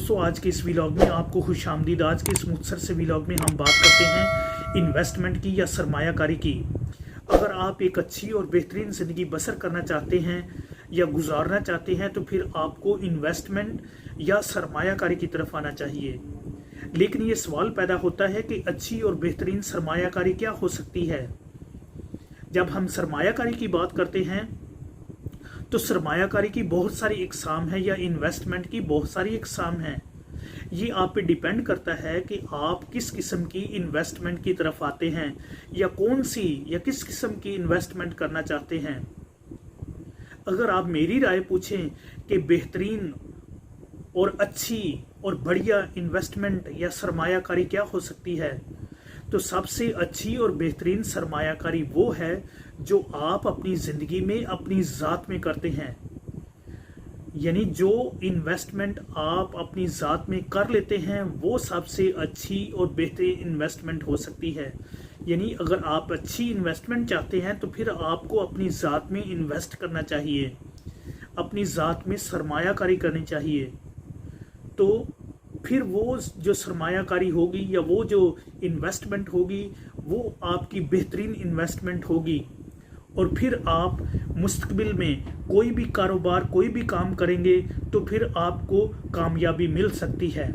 दोस्तों, आज के इस व्लॉग में आपको खुशामदीद। आज के इस मुख्तसर से व्लॉग में हम बात करते हैं इन्वेस्टमेंट की या सरमायाकारी की। अगर आप एक अच्छी और बेहतरीन ज़िंदगी बसर करना चाहते हैं या गुजारना चाहते हैं तो फिर आपको इन्वेस्टमेंट या सरमायाकारी की तरफ आना चाहिए। लेकिन ये सवाल पैदा होता है कि अच्छी और बेहतरीन सरमायाकारी क्या हो सकती है। जब हम सरमायाकारी की बात करते हैं तो सरमायाकारी की बहुत सारी इकसाम है या इन्वेस्टमेंट की बहुत सारी इकसाम है। ये आप पे डिपेंड करता है कि आप किस किस्म की इन्वेस्टमेंट की तरफ आते हैं या कौन सी या किस किस्म की इन्वेस्टमेंट करना चाहते हैं। अगर आप मेरी राय पूछें कि बेहतरीन और अच्छी और बढ़िया इन्वेस्टमेंट या सरमायाकारी क्या हो सकती है, तो सबसे अच्छी और बेहतरीन सरमायाकारी वो है जो आप अपनी ज़िंदगी में अपनी ज़ात में करते हैं। यानी जो इन्वेस्टमेंट आप अपनी ज़ात में कर लेते हैं वो सबसे अच्छी और बेहतरीन इन्वेस्टमेंट हो सकती है। यानी अगर आप अच्छी इन्वेस्टमेंट चाहते हैं तो फिर आपको अपनी ज़ात में इन्वेस्ट करना चाहिए, अपनी ज़ात में सरमायाकारी करनी चाहिए। तो फिर वो जो सरमायाकारी होगी या वो जो इन्वेस्टमेंट होगी वो आपकी बेहतरीन इन्वेस्टमेंट होगी। और फिर आप मुस्तकबिल में कोई भी कारोबार कोई भी काम करेंगे तो फिर आपको कामयाबी मिल सकती है।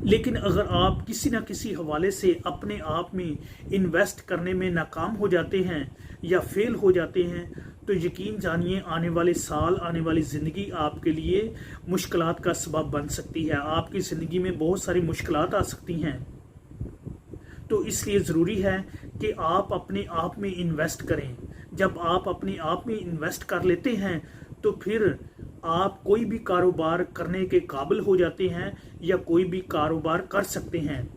लेकिन अगर आप किसी न किसी हवाले से अपने आप में इन्वेस्ट करने में नाकाम हो जाते हैं या फेल हो जाते हैं तो यकीन जानिए आने वाले साल, आने वाली ज़िंदगी आपके लिए मुश्किलात का सबब बन सकती है। आपकी ज़िंदगी में बहुत सारी मुश्किलात आ सकती हैं। तो इसलिए ज़रूरी है कि आप अपने आप में इन्वेस्ट करें। जब आप अपने आप में इन्वेस्ट कर लेते हैं तो फिर आप कोई भी कारोबार करने के काबिल हो जाते हैं या कोई भी कारोबार कर सकते हैं।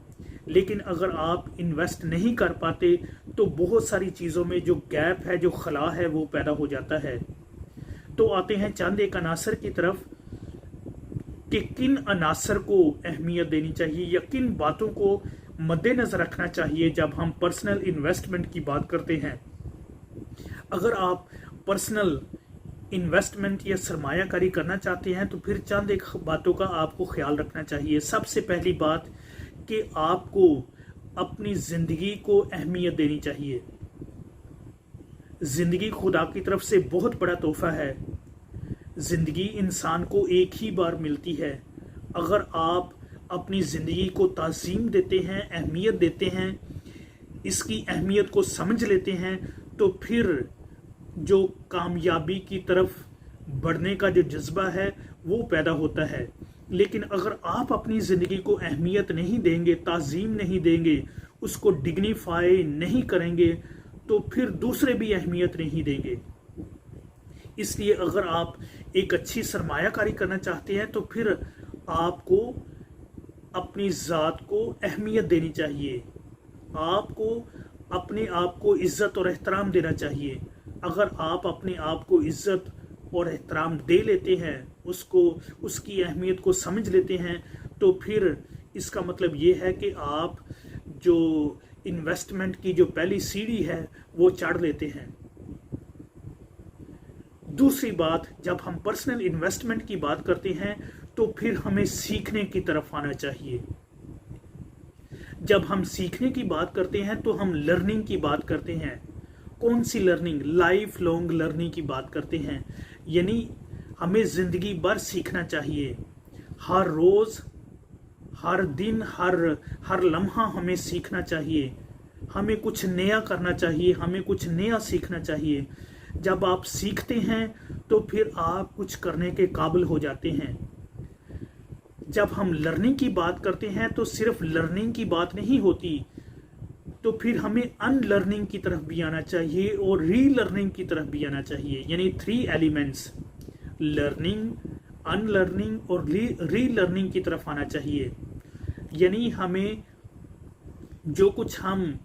लेकिन अगर आप इन्वेस्ट नहीं कर पाते तो बहुत सारी चीज़ों में जो गैप है, जो खला है, वो पैदा हो जाता है। तो आते हैं चंद एक अनासर की तरफ कि किन अनासर को अहमियत देनी चाहिए या किन बातों को मद्देनज़र रखना चाहिए जब हम पर्सनल इन्वेस्टमेंट की बात करते हैं। अगर आप पर्सनल इन्वेस्टमेंट या सरमायाकारी करना चाहते हैं तो फिर चंद एक बातों का आपको ख्याल रखना चाहिए। सबसे पहली बात कि आपको अपनी ज़िंदगी को अहमियत देनी चाहिए। ज़िंदगी खुदा की तरफ से बहुत बड़ा तोहफा है। ज़िंदगी इंसान को एक ही बार मिलती है। अगर आप अपनी ज़िंदगी को ताज़ीम देते हैं, अहमियत देते हैं, इसकी अहमियत को समझ लेते हैं तो फिर जो कामयाबी की तरफ बढ़ने का जो जज्बा है वो पैदा होता है। लेकिन अगर आप अपनी ज़िंदगी को अहमियत नहीं देंगे, ताज़ीम नहीं देंगे, उसको डिग्निफाई नहीं करेंगे तो फिर दूसरे भी अहमियत नहीं देंगे। इसलिए अगर आप एक अच्छी सरमायाकारी करना चाहते हैं तो फिर आपको अपनी ज़ात को अहमियत देनी चाहिए। आपको अपने आप को इज़्ज़त और एहतराम देना चाहिए। अगर आप अपने आप को इज़्ज़त और एहतराम दे लेते हैं, उसकी अहमियत को समझ लेते हैं तो फिर इसका मतलब ये है कि आप जो इन्वेस्टमेंट की जो पहली सीढ़ी है वो चढ़ लेते हैं। दूसरी बात, जब हम पर्सनल इन्वेस्टमेंट की बात करते हैं तो फिर हमें सीखने की तरफ आना चाहिए। जब हम सीखने की बात करते हैं तो हम लर्निंग की बात करते हैं। कौन सी लर्निंग? लाइफ लॉन्ग लर्निंग की बात करते हैं। यानी हमें ज़िंदगी भर सीखना चाहिए। हर रोज़, हर दिन, हर लम्हा हमें सीखना चाहिए। हमें कुछ नया करना चाहिए, हमें कुछ नया सीखना चाहिए। जब आप सीखते हैं तो फिर आप कुछ करने के काबिल हो जाते हैं। जब हम लर्निंग की बात करते हैं तो सिर्फ लर्निंग की बात नहीं होती, तो फिर हमें अनलर्निंग की तरफ भी आना चाहिए और री लर्निंग की तरफ भी आना चाहिए। यानी 3 एलिमेंट्स, लर्निंग, अनलर्निंग और री लर्निंग की तरफ आना चाहिए। यानी हमें जो कुछ हम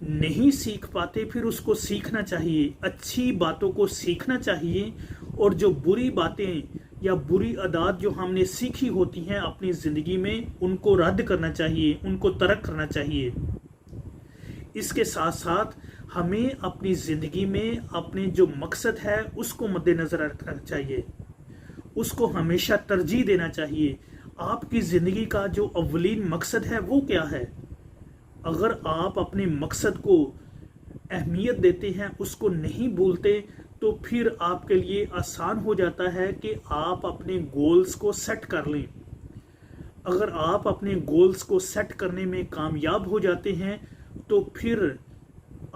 नहीं सीख पाते फिर उसको सीखना चाहिए, अच्छी बातों को सीखना चाहिए और जो बुरी बातें या बुरी आदत जो हमने सीखी होती हैं अपनी ज़िंदगी में उनको रद्द करना चाहिए, उनको तर्क करना चाहिए। इसके साथ साथ हमें अपनी ज़िंदगी में अपने जो मकसद है उसको मद्देनज़र रखना चाहिए, उसको हमेशा तरजीह देना चाहिए। आपकी ज़िंदगी का जो अव्वलीन मकसद है वो क्या है। अगर आप अपने मकसद को अहमियत देते हैं, उसको नहीं भूलते, तो फिर आपके लिए आसान हो जाता है कि आप अपने गोल्स को सेट कर लें। अगर आप अपने गोल्स को सेट करने में कामयाब हो जाते हैं तो फिर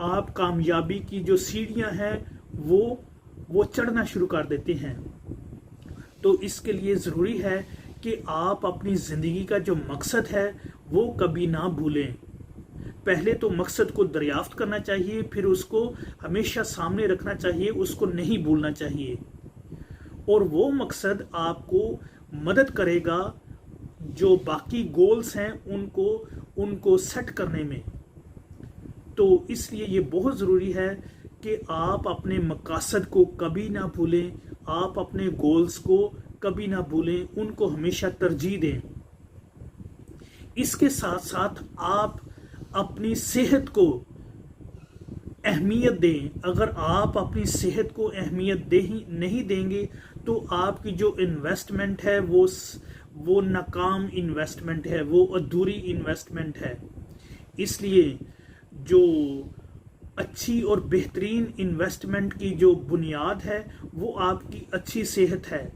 आप कामयाबी की जो सीढ़ियां हैं वो चढ़ना शुरू कर देते हैं। तो इसके लिए ज़रूरी है कि आप अपनी ज़िंदगी का जो मकसद है वो कभी ना भूलें। पहले तो मकसद को दरियाफ्त करना चाहिए, फिर उसको हमेशा सामने रखना चाहिए, उसको नहीं भूलना चाहिए। और वो मकसद आपको मदद करेगा जो बाकी गोल्स हैं उनको सेट करने में। तो इसलिए ये बहुत ज़रूरी है कि आप अपने मकसद को कभी ना भूलें, आप अपने गोल्स को कभी ना भूलें, उनको हमेशा तरजीह दें। इसके साथ साथ आप अपनी सेहत को अहमियत दें। अगर आप अपनी सेहत को अहमियत नहीं देंगे तो आपकी जो इन्वेस्टमेंट है वो नाकाम इन्वेस्टमेंट है, वो अधूरी इन्वेस्टमेंट है। इसलिए जो अच्छी और बेहतरीन इन्वेस्टमेंट की जो बुनियाद है वो आपकी अच्छी सेहत है।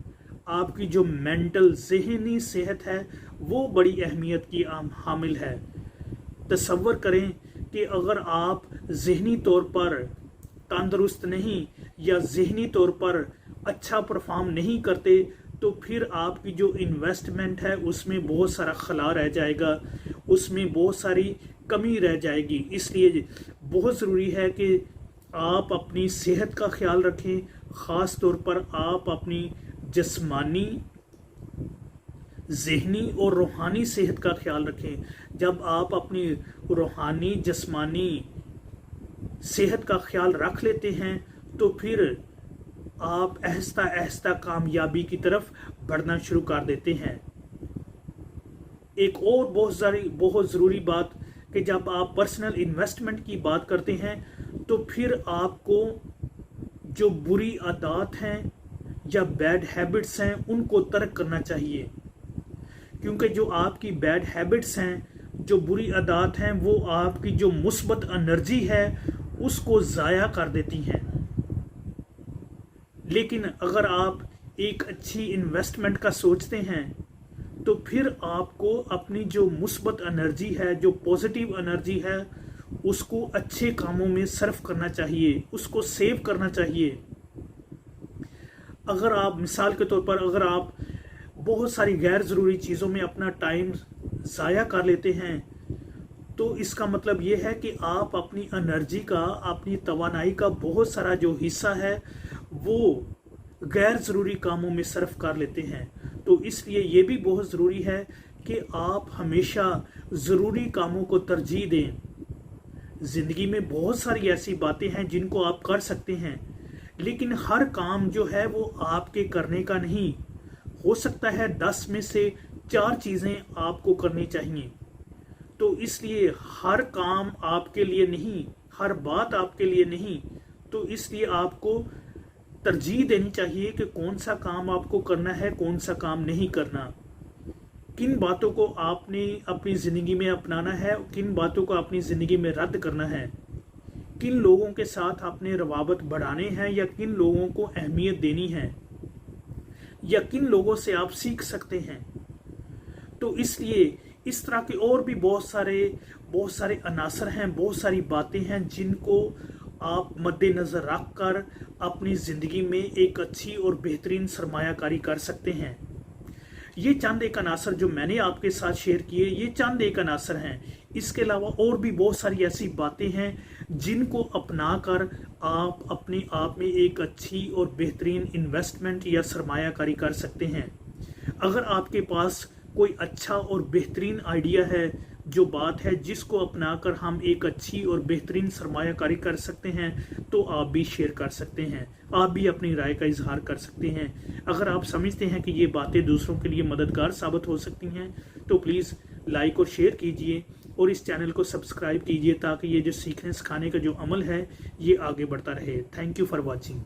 आपकी जो मेंटल ज़हनी सेहत है वो बड़ी अहमियत की हामिल है। तसव्वुर करें कि अगर आप ज़हनी तौर पर तंदुरुस्त नहीं या ज़हनी तौर पर अच्छा परफॉर्म नहीं करते तो फिर आपकी जो इन्वेस्टमेंट है उसमें बहुत सारा खला रह जाएगा, उसमें बहुत सारी कमी रह जाएगी। इसलिए बहुत ज़रूरी है कि आप अपनी सेहत का ख्याल रखें, ख़ास तौर पर आप अपनी जिस्मानी, ज़हनी और रूहानी सेहत का ख्याल रखें। जब आप अपनी रूहानी जिस्मानी सेहत का ख्याल रख लेते हैं तो फिर आप आहिस्ता आहिस्ता कामयाबी की तरफ बढ़ना शुरू कर देते हैं। एक और बहुत ज़रूरी बात कि जब आप पर्सनल इन्वेस्टमेंट की बात करते हैं तो फिर आपको जो बुरी आदत हैं या बैड हैबिट्स हैं उनको तर्क करना चाहिए, क्योंकि जो आपकी बैड हैबिट्स हैं, जो बुरी आदत हैं, वो आपकी जो मुस्बत एनर्जी है उसको ज़ाया कर देती हैं। लेकिन अगर आप एक अच्छी इन्वेस्टमेंट का सोचते हैं तो फिर आपको अपनी जो मुस्बत एनर्जी है, जो पॉजिटिव एनर्जी है, उसको अच्छे कामों में सर्फ करना चाहिए, उसको सेव करना चाहिए। अगर आप मिसाल के तौर पर अगर आप बहुत सारी गैर ज़रूरी चीज़ों में अपना टाइम ज़ाया कर लेते हैं तो इसका मतलब ये है कि आप अपनी एनर्जी का, अपनी तवानाई का बहुत सारा जो हिस्सा है वो गैर ज़रूरी कामों में सर्फ कर लेते हैं। तो इसलिए ये भी बहुत ज़रूरी है कि आप हमेशा ज़रूरी कामों को तरजीह दें। ज़िंदगी में बहुत सारी ऐसी बातें हैं जिनको आप कर सकते हैं, लेकिन हर काम जो है वो आपके करने का नहीं हो सकता है। 10 में से 4 चीज़ें आपको करनी चाहिए। तो इसलिए हर काम आपके लिए नहीं, हर बात आपके लिए नहीं, तो इसलिए आपको तरजीह देनी चाहिए कि कौन सा काम आपको करना है, कौन सा काम नहीं करना, किन बातों को आपने अपनी ज़िंदगी में अपनाना है, किन बातों को अपनी ज़िंदगी में रद्द करना है, किन लोगों के साथ आपने रवाबत बढ़ाने हैं या किन लोगों को अहमियत देनी है या किन लोगों से आप सीख सकते हैं। तो इसलिए इस तरह के और भी बहुत सारे अनासर हैं, बहुत सारी बातें हैं जिनको आप मद्देनज़र रख कर अपनी ज़िंदगी में एक अच्छी और बेहतरीन सरमायाकारी कर सकते हैं। ये चंद एक अनासर जो मैंने आपके साथ शेयर किए, ये चंद एक अनासर हैं। इसके अलावा और भी बहुत सारी ऐसी बातें हैं जिनको अपना कर आप अपने आप में एक अच्छी और बेहतरीन इन्वेस्टमेंट या सरमायाकारी कर सकते हैं। अगर आपके पास कोई अच्छा और बेहतरीन आइडिया है, जो बात है जिसको अपनाकर हम एक अच्छी और बेहतरीन सरमायाकारी कर सकते हैं, तो आप भी शेयर कर सकते हैं, आप भी अपनी राय का इजहार कर सकते हैं। अगर आप समझते हैं कि ये बातें दूसरों के लिए मददगार साबित हो सकती हैं तो प्लीज़ लाइक और शेयर कीजिए और इस चैनल को सब्सक्राइब कीजिए ताकि ये जो सीखने सिखाने का जो अमल है ये आगे बढ़ता रहे। Thank you for watching.